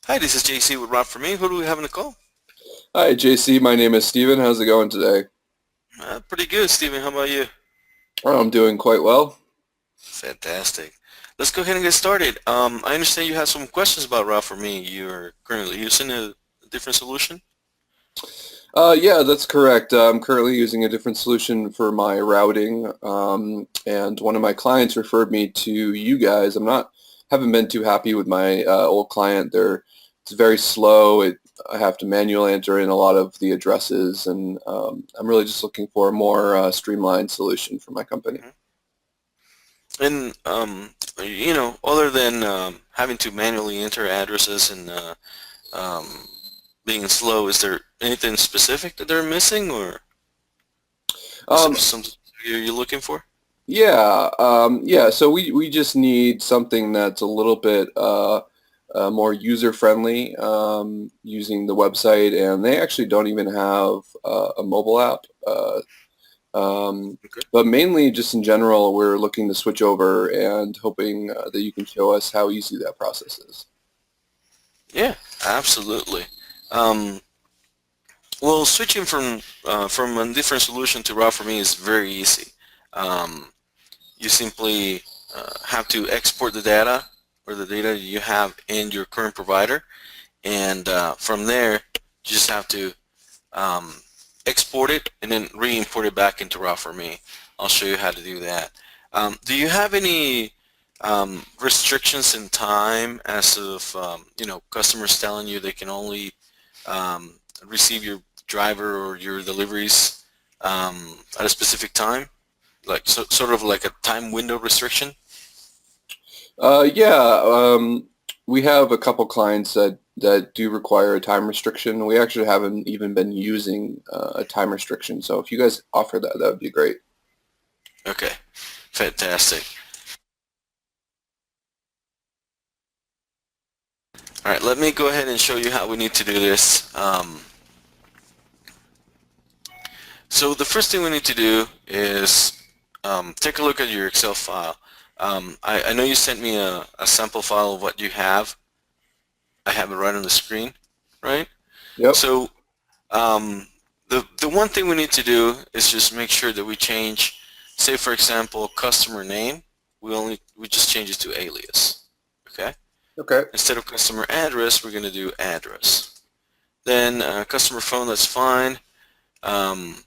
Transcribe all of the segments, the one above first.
Hi, this is JC with Route4Me. Who do we have in the call? Hi, JC. My name is Steven. How's it going today? Pretty good, Steven. How about you? I'm doing quite well. Fantastic. Let's go ahead and get started. I understand you have some questions about Route4Me. You're currently using a different solution? Yeah, that's correct. I'm currently using a different solution for my routing, and one of my clients referred me to you guys. Haven't been too happy with my old client. It's very slow. I have to manually enter in a lot of the addresses, and I'm really just looking for a more streamlined solution for my company. Mhm. And, other than having to manually enter addresses and um, being slow, is there anything specific that they're missing, or is there Um, something you're looking for? yeah. So we just need something that's a little bit more user friendly using the website, and they actually don't even have a mobile app. Okay. But mainly, just in general, we're looking to switch over and hoping that you can show us how easy that process is. Yeah, absolutely. Um, Well, switching from a different solution to Route4Me is very easy. Um, you simply have to export the data or the data you have in your current provider, and from there, you just have to um, export it and then re-import it back into Route4Me. I'll show you how to do that. Do you have any restrictions in time as of customers telling you they can only receive your driver or your deliveries at a specific time, like sort of like a time window restriction? Yeah, we have a couple clients that do require a time restriction. We actually haven't even been using a time restriction. So if you guys offer that, that would be great. Okay, fantastic. All right, let me go ahead and show you how we need to do this. So the first thing we need to do is take a look at your Excel file. I know you sent me a sample file of what you have. I have it right on the screen, right? Yep. So the one thing we need to do is just make sure that we change, say for example, customer name. We just change it to alias. Okay. Okay. Instead of customer address, we're going to do address. Then customer phone. That's fine. Um,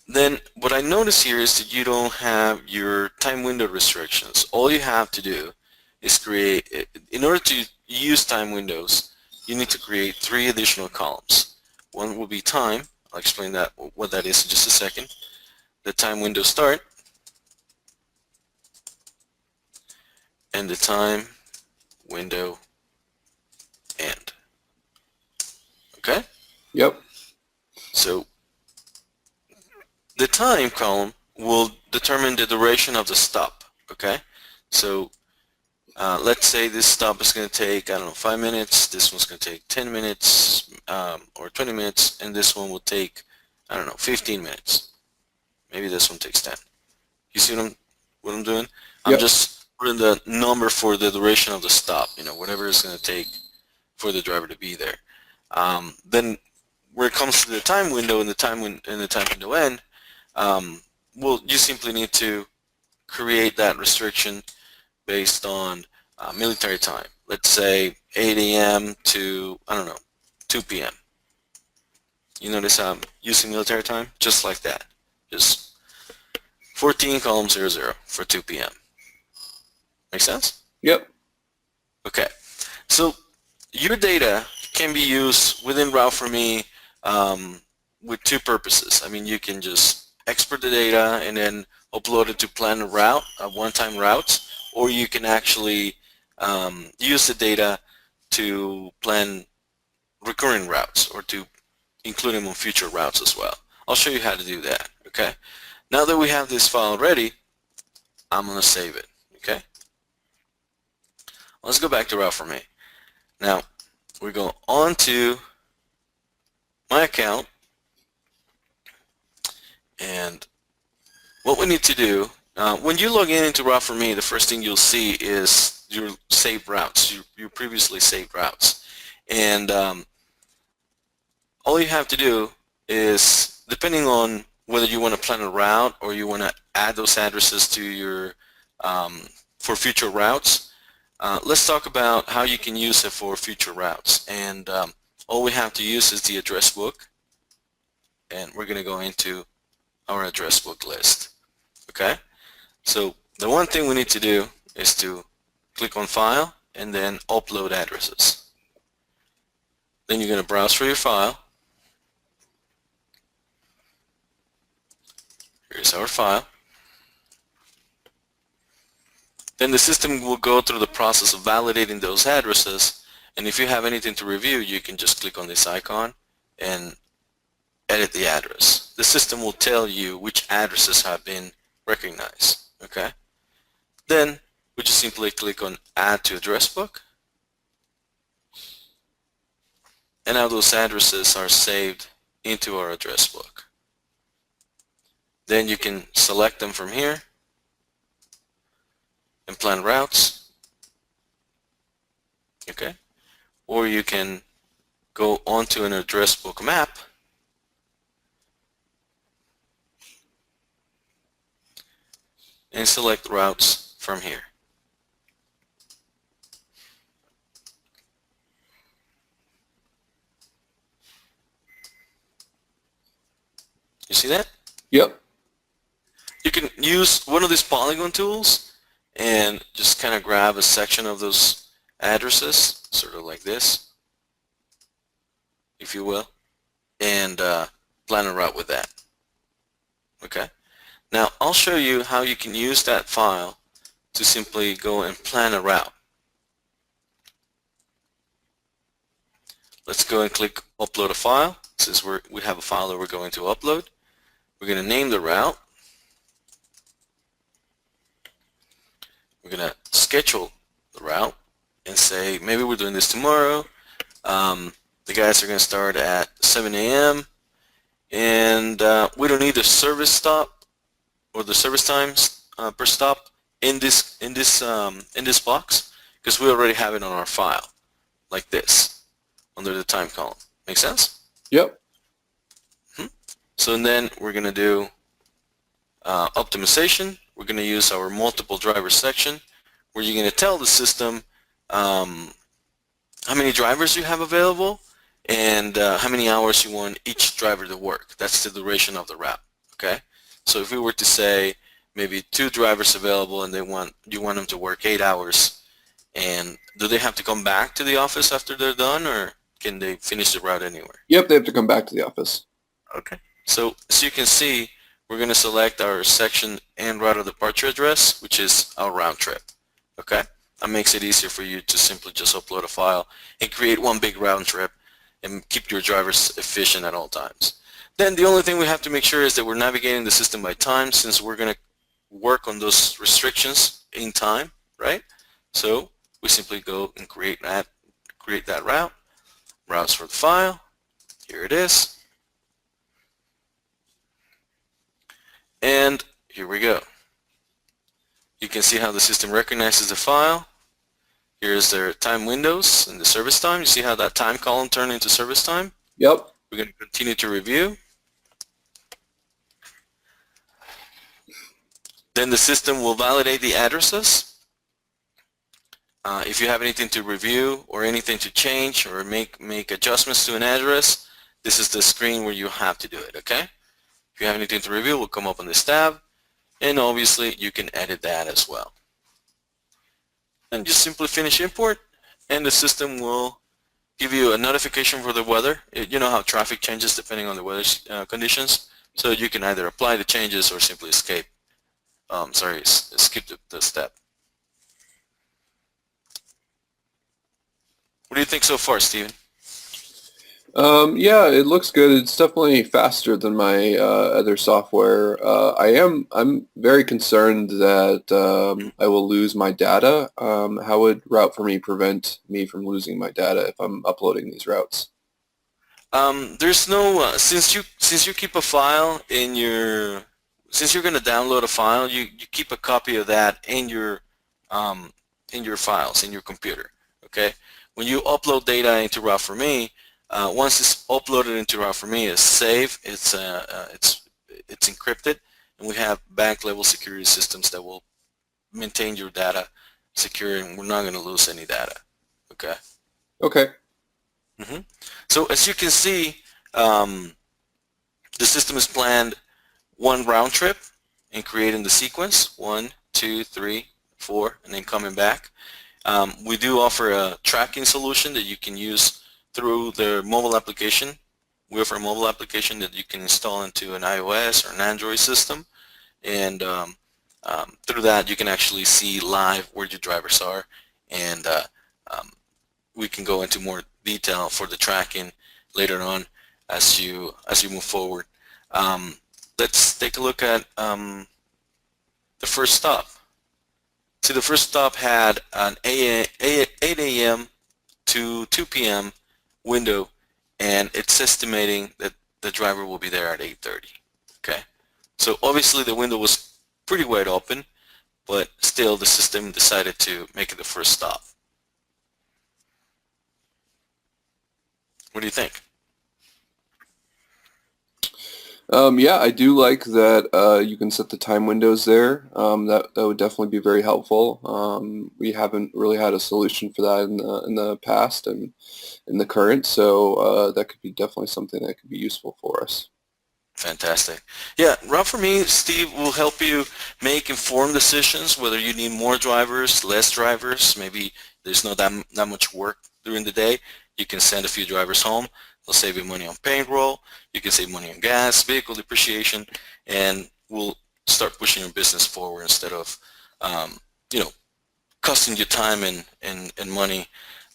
then what I notice here is that you don't have your time window restrictions. All you have to do is create, in order to use time windows, you need to create 3 additional columns. One will be time. I'll explain what that is in just a second. The time window start and the time window end. Okay? Yep. So the time column will determine the duration of the stop. Okay? So let's say this stop is going to take, I don't know, 5 minutes. This one's going to take 10 minutes or 20 minutes. And this one will take, I don't know, 15 minutes. Maybe this one takes 10. You see what I'm doing? I'm Yep. just putting the number for the duration of the stop, whatever it's going to take for the driver to be there. Then where it comes to the time window and the time window end, well, you simply need to create that restriction based on military time. Let's say 8 a.m. to, I don't know, 2 p.m. You notice I'm using military time? Just like that. Just 14 column 00 for 2 p.m. Make sense? Yep. Okay. So your data can be used within Route4Me with two purposes. I mean, you can just export the data and then upload it to plan a route, a one-time routes, or you can actually use the data to plan recurring routes or to include them on future routes as well. I'll show you how to do that. Okay. Now that we have this file ready, I'm going to save it. Okay. Let's go back to Route4Me. Now we go on to my account, and what we need to do, when you log in into Route4Me, the first thing you'll see is your saved routes, your previously saved routes. And all you have to do is, depending on whether you want to plan a route or you want to add those addresses to your um, for future routes, let's talk about how you can use it for future routes. And all we have to use is the address book, and we're going to go into our address book list. Okay? So the one thing we need to do is to click on File and then Upload Addresses. Then you're going to browse for your file. Here's our file. Then the system will go through the process of validating those addresses, and if you have anything to review, you can just click on this icon and edit the address. The system will tell you which addresses have been recognized. Okay? Then we just simply click on Add to Address Book, and now those addresses are saved into our address book. Then you can select them from here and plan routes. Okay? Or you can go onto an address book map and select routes from here. You see that? Yep. You can use one of these polygon tools and just kind of grab a section of those addresses, sort of like this, if you will, and plan a route with that. Okay? Now I'll show you how you can use that file to simply go and plan a route. Let's go and click Upload a File. Since we have a file that we're going to upload, we're going to name the route. We're going to schedule the route and say maybe we're doing this tomorrow. The guys are going to start at 7 a.m. and we don't need the service stop or the service times per stop in this box, because we already have it on our file like this under the time column. Make sense? Yep. So then we're going to do optimization. We're going to use our multiple drivers section, where you're going to tell the system how many drivers you have available and how many hours you want each driver to work. That's the duration of the route. Okay? So if we were to say maybe 2 drivers available and you want them to work 8 hours, and do they have to come back to the office after they're done, or can they finish the route anywhere? Yep, they have to come back to the office. Okay. So as you can see, we're going to select our section and route of departure address, which is our round trip. Okay? That makes it easier for you to simply just upload a file and create one big round trip and keep your drivers efficient at all times. Then the only thing we have to make sure is that we're navigating the system by time, since we're going to work on those restrictions in time, right? So we simply go and create that route. Routes for the file. Here it is. And here we go. You can see how the system recognizes the file. Here's their time windows and the service time. You see how that time column turned into service time? Yep. We're going to continue to review. Then the system will validate the addresses. If you have anything to review or anything to change or make adjustments to an address, this is the screen where you have to do it, okay? If you have anything to review, we'll come up on this tab, and obviously you can edit that as well. And just simply finish import, and the system will give you a notification for the weather. You know how traffic changes depending on the weather conditions, so you can either apply the changes or simply skip the step. What do you think so far, Steven? Yeah, it looks good. It's definitely faster than my other software. I'm very concerned that I will lose my data. How would Route4Me prevent me from losing my data if I'm uploading these routes? There's no since you keep a file since you're going to download a file, you keep a copy of that in your files in your computer. Okay. when you upload data into Route4Me, once it's uploaded into Route4Me, it's safe, it's encrypted, and we have bank level security systems that will maintain your data secure, and we're not going to lose any data. Okay. Okay. hmm So as you can see, um, the system is planned one round trip in creating the sequence, 1, 2, 3, 4, and then coming back. We do offer a tracking solution that you can use through the mobile application. We offer a mobile application that you can install into an iOS or an Android system, and through that you can actually see live where your drivers are, and um, we can go into more detail for the tracking later on as you move forward. Um, let's take a look at the first stop. See, the first stop had an 8 a.m. to 2 p.m. window, and it's estimating that the driver will be there at 8:30. Okay, so obviously the window was pretty wide open, but still the system decided to make it the first stop. What do you think? Yeah, I do like that you can set the time windows there. That would definitely be very helpful. We haven't really had a solution for that in the past and in the current, so that could be definitely something that could be useful for us. Fantastic. Yeah, Route4Me, Steve, will help you make informed decisions whether you need more drivers, less drivers. Maybe there's not that much work during the day. You can send a few drivers home. They'll save you money on payroll. You can save money on gas, vehicle depreciation, and we'll start pushing your business forward instead of, um, you know, costing you time and money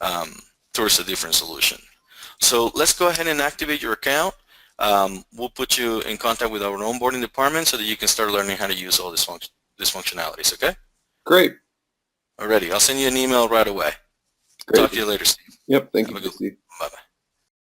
um, towards a different solution. So let's go ahead and activate your account. We'll put you in contact with our onboarding department so that you can start learning how to use all these functionalities, okay? Great. Alrighty, I'll send you an email right away. Great. Talk to you later, Steve. Yep. Thank Have you, a good one. Steve. Bye-bye.